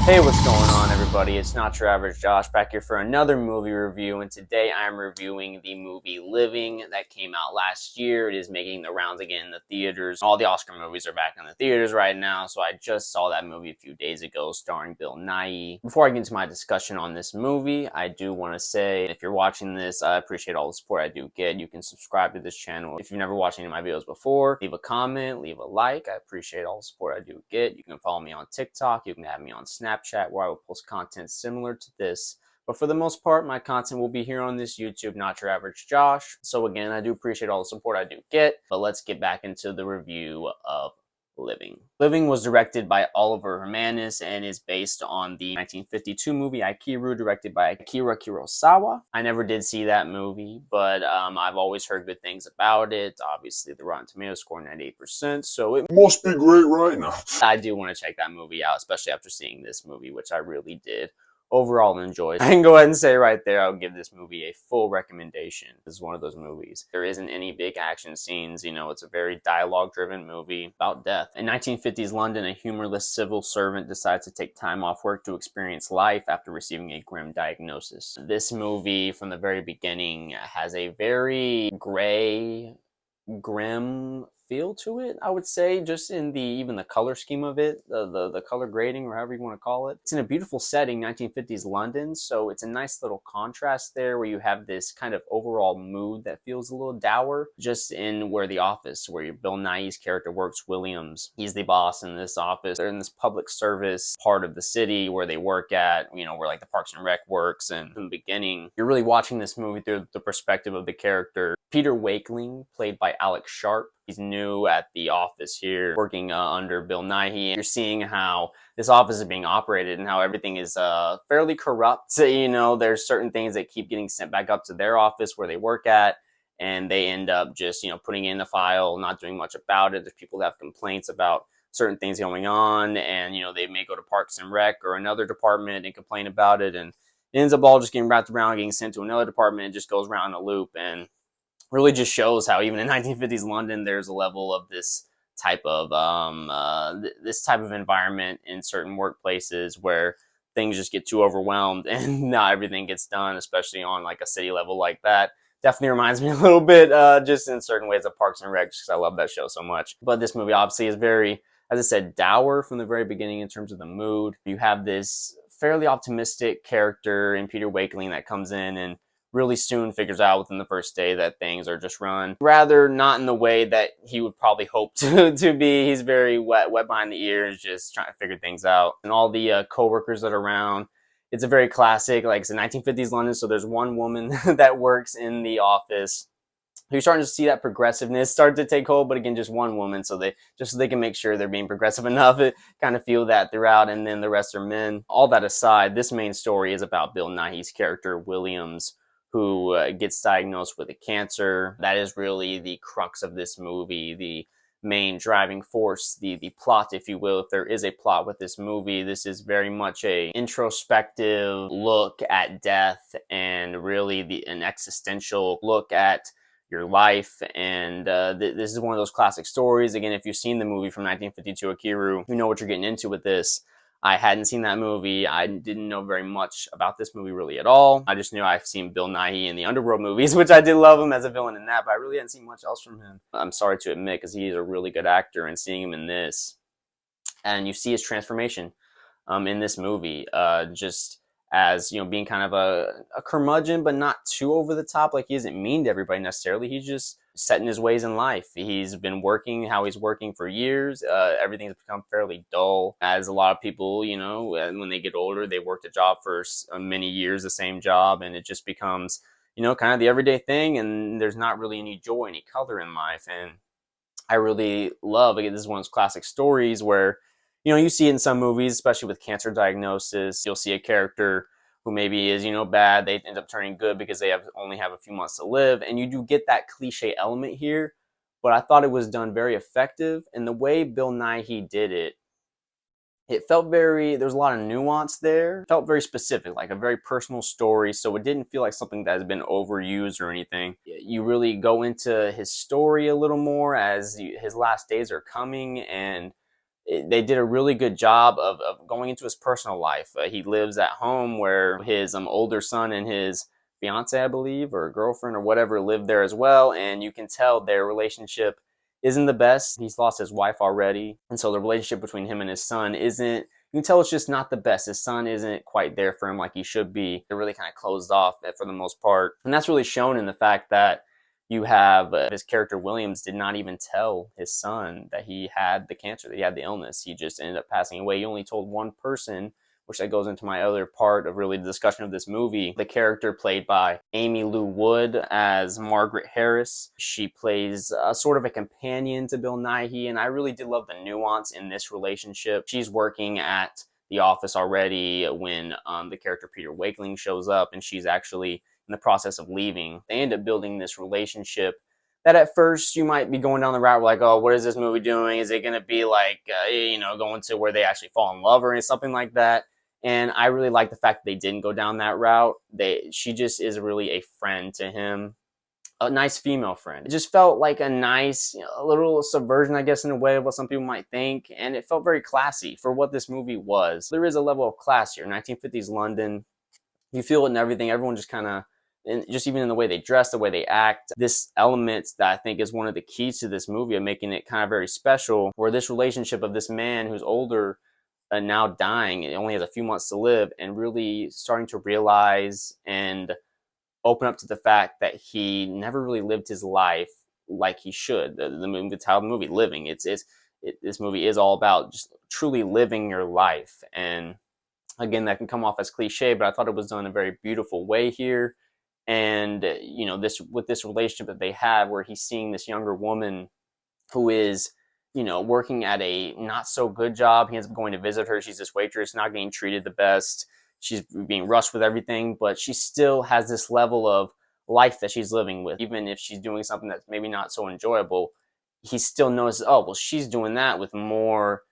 Hey, what's going on, everybody? It's Not Your Average Josh back here for another movie review, and today I'm reviewing the movie Living that came out last year. It is making the rounds again in the theaters. All the Oscar movies are back in the theaters right now, so I just saw that movie a few days ago starring Bill Nighy. Before I get into my discussion on this movie, I do want to say if you're watching this, I appreciate all the support I do get. You can subscribe to this channel. If you've never watched any of my videos before, leave a comment, leave a like. I appreciate all the support I do get. You can follow me on TikTok. You can have me on Snapchat, where I will post content similar to this. But for the most part, my content will be here on this YouTube, Not Your Average Josh. So again, I do appreciate all the support I do get, but let's get back into the review of Living. Living was directed by Oliver Hermanus and is based on the 1952 movie Aikiru, directed by Akira Kurosawa. I never did see that movie, but I've always heard good things about it. Obviously, the Rotten Tomatoes score 98%, so it must be great right now. I do want to check that movie out, especially after seeing this movie, which I really did overall enjoy. I can go ahead and say right there, I'll give this movie a full recommendation. This is one of those movies. There isn't any big action scenes, it's a very dialogue-driven movie about death. In 1950s London, a humorless civil servant decides to take time off work to experience life after receiving a grim diagnosis. This movie, from the very beginning, has a very gray, grim feel to it, I would say, just in the even the color scheme of it, the color grading, or however you want to call it. It's in a beautiful setting, 1950s London, so it's a nice little contrast there where you have this kind of overall mood that feels a little dour, just in where the office, where Bill Nighy's character works, Williams. He's the boss in this office. They're in this public service part of the city where they work at, where like the Parks and Rec works, and from the beginning, you're really watching this movie through the perspective of the character Peter Wakeling, played by Alex Sharp. He's new at the office here, working under Bill Nighy. You're seeing how this office is being operated and how everything is fairly corrupt. There's certain things that keep getting sent back up to their office where they work at, and they end up just, putting in the file, not doing much about it. There's people that have complaints about certain things going on, and, they may go to Parks and Rec or another department and complain about it, and it ends up all just getting wrapped around, getting sent to another department, and just goes around in a loop. And really just shows how even in 1950s London, there's a level of this type of environment in certain workplaces where things just get too overwhelmed and not everything gets done, especially on like a city level like that. Definitely reminds me a little bit, just in certain ways, of Parks and Rec, because I love that show so much. But this movie obviously is very, as I said, dour from the very beginning in terms of the mood. You have this fairly optimistic character in Peter Wakeling that comes in and really soon figures out within the first day that things are just run rather not in the way that he would probably hope to be. He's very wet behind the ears, just trying to figure things out. And all the co-workers that are around, it's a very classic, like it's a 1950s London, so there's one woman that works in the office. You're starting to see that progressiveness start to take hold, but again, just one woman, so they can make sure they're being progressive enough. It kind of feel that throughout, and then the rest are men. All that aside, this main story is about Bill Nighy's character, Williams, who gets diagnosed with a cancer. That is really the crux of this movie, the main driving force, the plot, if you will, if there is a plot with this movie. This is very much a introspective look at death, and really an existential look at your life. And this is one of those classic stories. Again, if you've seen the movie from 1952, Aikiru, you know what you're getting into with this. I hadn't seen that movie. I didn't know very much about this movie really at all. I just knew I've seen Bill Nighy in the Underworld movies, which I did love him as a villain in that, but I really hadn't seen much else from him. I'm sorry to admit, because he is a really good actor, and seeing him in this, and you see his transformation in this movie, just as, being kind of a curmudgeon, but not too over the top. Like, he isn't mean to everybody necessarily. He's just set in his ways in life. He's been working how he's working for years. Everything's become fairly dull, as a lot of people, when they get older, they worked a job for many years, the same job, and it just becomes, kind of the everyday thing, and there's not really any joy, any color in life. And I really love, again, this is one of those classic stories where, you see it in some movies, especially with cancer diagnosis. You'll see a character who maybe is, bad. They end up turning good because they only have a few months to live. And you do get that cliche element here, but I thought it was done very effective. And the way Bill Nighy did it, it felt there's a lot of nuance there. It felt very specific, like a very personal story. So it didn't feel like something that has been overused or anything. You really go into his story a little more as his last days are coming, and they did a really good job of going into his personal life. He lives at home where his older son and his fiance, I believe, or girlfriend or whatever, live there as well. And you can tell their relationship isn't the best. He's lost his wife already. And so the relationship between him and his son isn't, you can tell it's just not the best. His son isn't quite there for him like he should be. They're really kind of closed off for the most part. And that's really shown in the fact that you have his character Williams did not even tell his son that he had the cancer, that he had the illness. He just ended up passing away. He only told one person, which that goes into my other part of really the discussion of this movie. The character played by Amy Lou Wood as Margaret Harris. She plays a sort of a companion to Bill Nighy, and I really did love the nuance in this relationship. She's working at the office already when the character Peter Wakeling shows up, and she's actually in the process of leaving. They end up building this relationship that at first you might be going down the route like, oh, what is this movie doing? Is it going to be like, going to where they actually fall in love or something like that? And I really like the fact that they didn't go down that route. She just is really a friend to him, a nice female friend. It just felt like a nice, a little subversion, I guess, in a way of what some people might think. And it felt very classy for what this movie was. There is a level of class here. 1950s London, you feel it in everything. Everyone just kind of, and just even in the way they dress, the way they act, this element that I think is one of the keys to this movie of making it kind of very special, where this relationship of this man who's older and now dying, and only has a few months to live, and really starting to realize and open up to the fact that he never really lived his life like he should. The movie, the title of the movie, Living. This movie is all about just truly living your life. And again, that can come off as cliche, but I thought it was done in a very beautiful way here. And this, with this relationship that they have, where he's seeing this younger woman who is, working at a not so good job. He ends up going to visit her. She's this waitress, not getting treated the best. She's being rushed with everything, but she still has this level of life that she's living with. Even if she's doing something that's maybe not so enjoyable, he still knows, oh, well, she's doing that with more,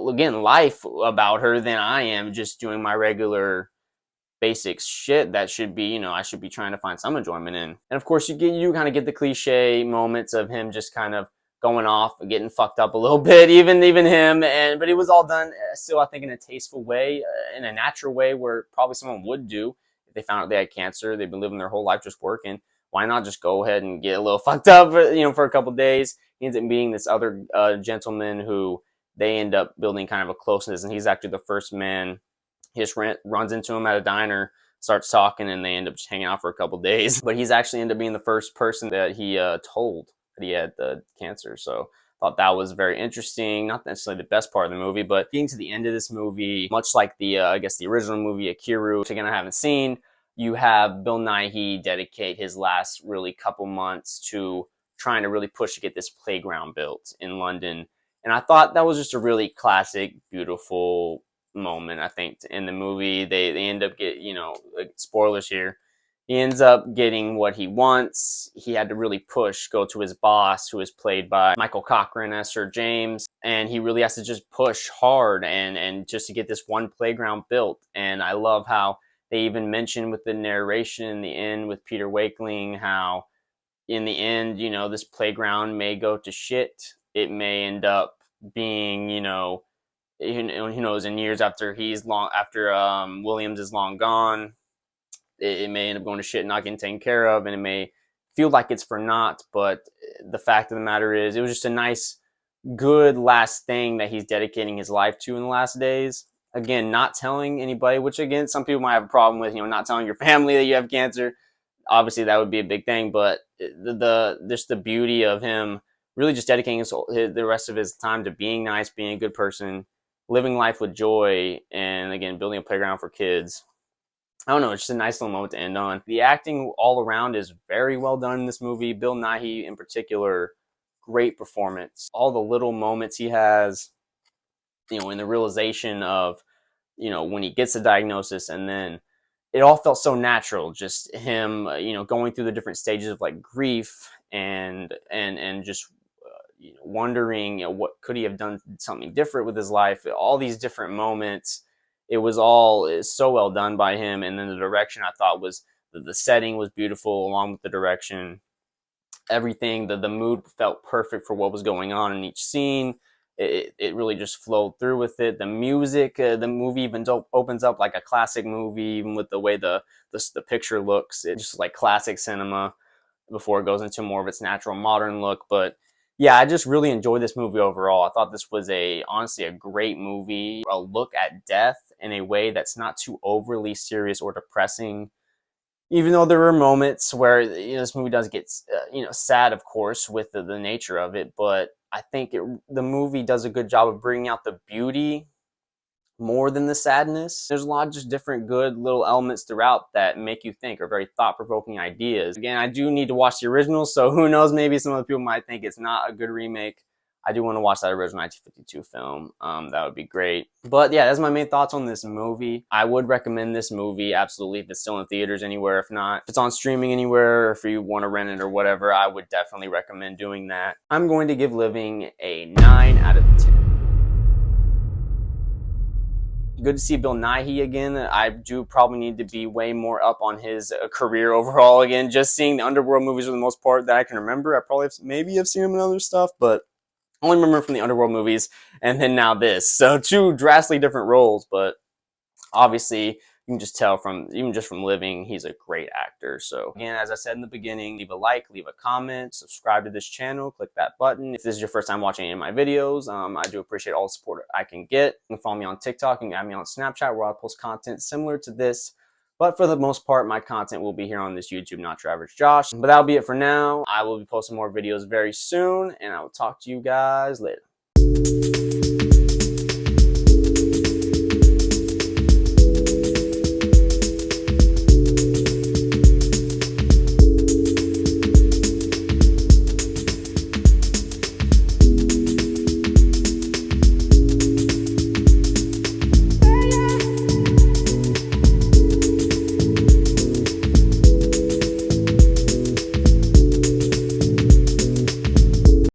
again, life about her than I am, just doing my regular basic shit that should be, I should be trying to find some enjoyment in. And of course, you kind of get the cliche moments of him just kind of going off, getting fucked up a little bit, even him. But it was all done still, I think, in a tasteful way, in a natural way, where probably someone would do if they found out they had cancer. They've been living their whole life just working. Why not just go ahead and get a little fucked up, for a couple of days? He ends up meeting this other gentleman who they end up building kind of a closeness, and he's actually the first man. He just runs into him at a diner, starts talking, and they end up just hanging out for a couple of days. But he's actually ended up being the first person that he told that he had the cancer. So I thought that was very interesting. Not necessarily the best part of the movie, but getting to the end of this movie, much like the original movie Akiru, which again I haven't seen, you have Bill Nighy dedicate his last really couple months to trying to really push to get this playground built in London. And I thought that was just a really classic, beautiful moment. I think in the movie they end up spoilers here, he ends up getting what he wants. He had to really go to his boss, who is played by Michael Cochran as Sir James, and he really has to just push hard and just to get this one playground built. And I love how they even mention with the narration in the end with Peter Wakeling how in the end, this playground may go to shit. It may end up being, who knows, in years after Williams is long gone, it may end up going to shit, not getting taken care of, and it may feel like it's for naught. But the fact of the matter is, it was just a nice, good last thing that he's dedicating his life to in the last days. Again, not telling anybody, which again, some people might have a problem with, not telling your family that you have cancer. Obviously, that would be a big thing, but just the beauty of him really just dedicating the rest of his time to being nice, being a good person, living life with joy, and again, building a playground for kids. I don't know, it's just a nice little moment to end on. The acting all around is very well done in this movie. Bill Nighy in particular, great performance. All the little moments he has, in the realization of, when he gets the diagnosis, and then it all felt so natural. Just him, going through the different stages of like grief and just wondering, what could he have done something different with his life. All these different moments. It was all so well done by him. And then the direction, I thought, was the setting was beautiful along with the direction. Everything, the mood felt perfect for what was going on in each scene. it really just flowed through with it. The music, the movie even opens up like a classic movie, even with the way the picture looks. It's just like classic cinema before it goes into more of its natural modern look. But yeah, I just really enjoyed this movie overall. I thought this was honestly a great movie, a look at death in a way that's not too overly serious or depressing. Even though there were moments where this movie does get sad, of course, with the nature of it, but I think the movie does a good job of bringing out the beauty more than the sadness. There's a lot of just different good little elements throughout that make you think, or very thought-provoking ideas. Again, I do need to watch the original, so who knows, maybe some other people might think it's not a good remake. I do want to watch that original 1952 film. That would be great. But yeah, that's my main thoughts on this movie. I would recommend this movie, absolutely, if it's still in theaters anywhere. If not, if it's on streaming anywhere, or if you want to rent it or whatever, I would definitely recommend doing that. I'm going to give Living a 9 out of 10. Good to see Bill Nighy again. I do probably need to be way more up on his career overall again. Just seeing the Underworld movies for the most part that I can remember. I probably maybe have seen him in other stuff, but I only remember from the Underworld movies and then now this. So two drastically different roles, but obviously you can just tell from even just from Living, he's a great actor. So again, as I said in the beginning, leave a like, leave a comment, subscribe to this channel, click that button. If this is your first time watching any of my videos, I do appreciate all the support I can get. You can follow me on TikTok and add me on Snapchat, where I post content similar to this. But for the most part, my content will be here on this YouTube, Not Your Average Josh. But that'll be it for now. I will be posting more videos very soon, and I will talk to you guys later.